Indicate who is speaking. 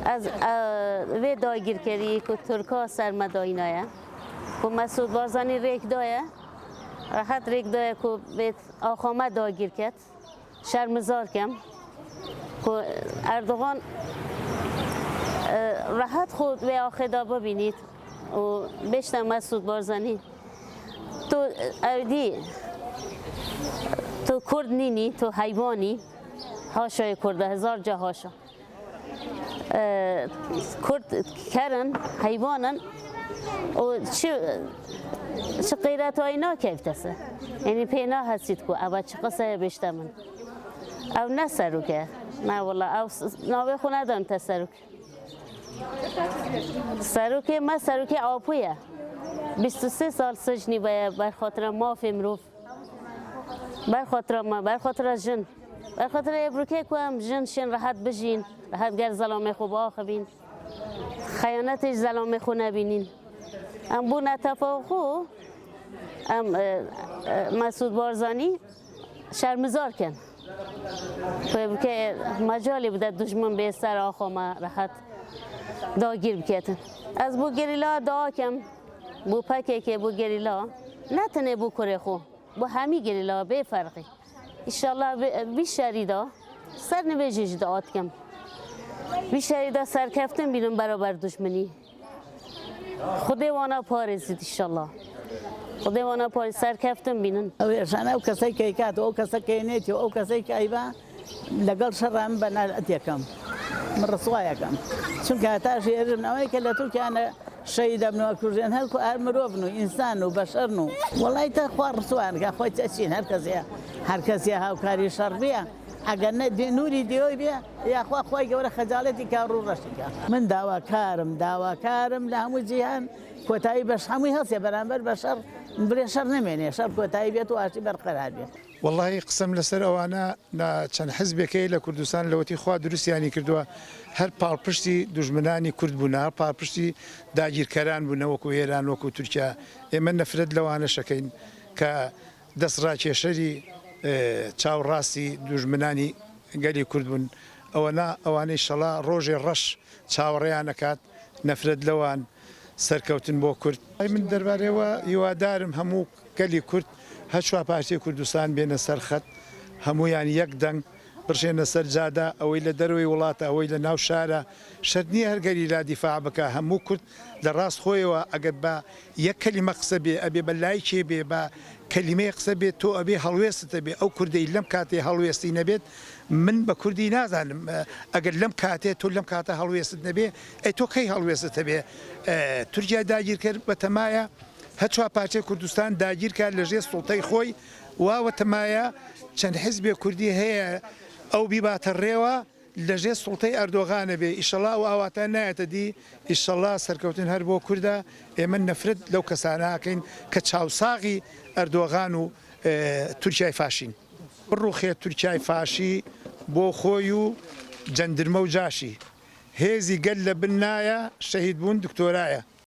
Speaker 1: از وی داگیرکاری که ترکا سرمدایی نایه که مسعود بارزانی ریک دایه راحت ریک دایه که بیت آخامه داگیر کرد شرمزار کم که اردوغان راحت خود و آخدا ببینید و بیشتر مسعود بارزانی تو اودی تو کرد نینی تو حیوانی هاشای کرده هزار جا هاشا کرد کرن حیوانن و چه غیرت های ناکیفت است یعنی پینا هستید که اول چه قصه بیشتر من او نه سروکه نه والله او ناوی خو ندارم تا سروکه ما سروکه آپویه 23 سال سجنی باید بر خاطر مافی مروف بر خاطر ما بر خاطر جن بر خاطر ابروکه کنم جن شن راحت بجین راحت گر ظلام خوب آخبین خیانتش ظلام خو نبینین ام بو نتفاقو ام مسعود بارزانی شرمزار کن که مجالی بوده دشمن به سر آخو ما راحت داگیر بکتن از بو گریلا دعا کم بو پکه که بو گریلا نتنه بو کره خو بو همی گریلا به فرقی انشالله بیشتریدا سر نویجش دعات کم بیشتریدا سر کفتن بینم برابر دشمنی خدا وانا پارزید انشالله خدا وانا پارز سر کفتن بینن
Speaker 2: او کسی که کات او کسی که نیتی او کسی که ایبا لقال شرم بنا اتیکم من رسوایی کم چون که اتاش یرم نوای که لطو که انا شهید ابن اکروزین هر کو مروفنو انسانو بشرنو والله تا خوار رسوان که خوی تأسین هر کسی ها کاری شربیه اگر نه نوری دیوی بیا یا خوای جوره خجالتی که رو رشته من دعواکارم لهمو جهان کوتاهی بش هموی هست برانبر بشر برشر نمینه شر کوتاهی بیت و آشتی برقرار بیت
Speaker 3: والله قسم لسر اوانا نا چند حزب کی لکردستان لوتی خوا دروسیانی کردوا هر پالپشتی دژمنانی کرد بونا هر پالپشتی داگیرکاران بونا وکو ایران وکو ترکیه ایمن نفرد لوانا شکین که دست راکێشەری چاوەڕاستی دوژمنانی گەلی کرد بوون ئەوانەی شەڵا ڕۆژێ ڕەش چاوەڕێیان نەکات نەفرەت لەوان سەرکەوتن بۆ کورد من دەربارەوە هیوادارم هەموو گەلی کورد هەچوا پارتیی کوردستان بێنە سەر خەت هەموویان یەک دەنگ بڕشێنە سەر جادا ئەوەی لە دەروی وڵاتە ئەوەی لە ناو شارە شەرت نییە هەر گەلی لا دیفاع بکە هەموو کورد لە ڕاست خۆیەوە ئەگەر بە یەک کەلیمە قسە بێ ئەبێ بە لای کێ بێ بە کەلیمەی قسە بێت تۆ ئەبێ هەڵوێستتە بێ ئەو کوردەی لەم کاتێ هەڵوێستی نەبێت من بە کوردی نازانم ئەگەر لەم کاتێ تۆ لەم کاتە هەڵوێست نەبێ ئەی تۆ کەی هەڵوێستتە بێ تورکیا داگیرکرد بە تەمایە هەچوا پارچەی کوردستان داگیرکات لەژێر سوڵتەی خۆی واوە تەمایە چەند حیزبێ کوردی هەیە ئەو بیباتە ڕێوە لەژێر سوڵتەی ئەردۆغانە بێ ئیشەڵا و ئاواتان نایەتە دی ئیشەڵا سەرکەوتن هەر بۆ کووردە ئێمە نەفرەت لەو کەسانەکەین کە چاوساغی ئەردۆغان و تورکیای فاشین بڕوخێت تورکیای فاشی بۆ خۆی و جەندرمە و جاشی هێزی گەل لە بن نایە شەهید بوون دکتۆرایە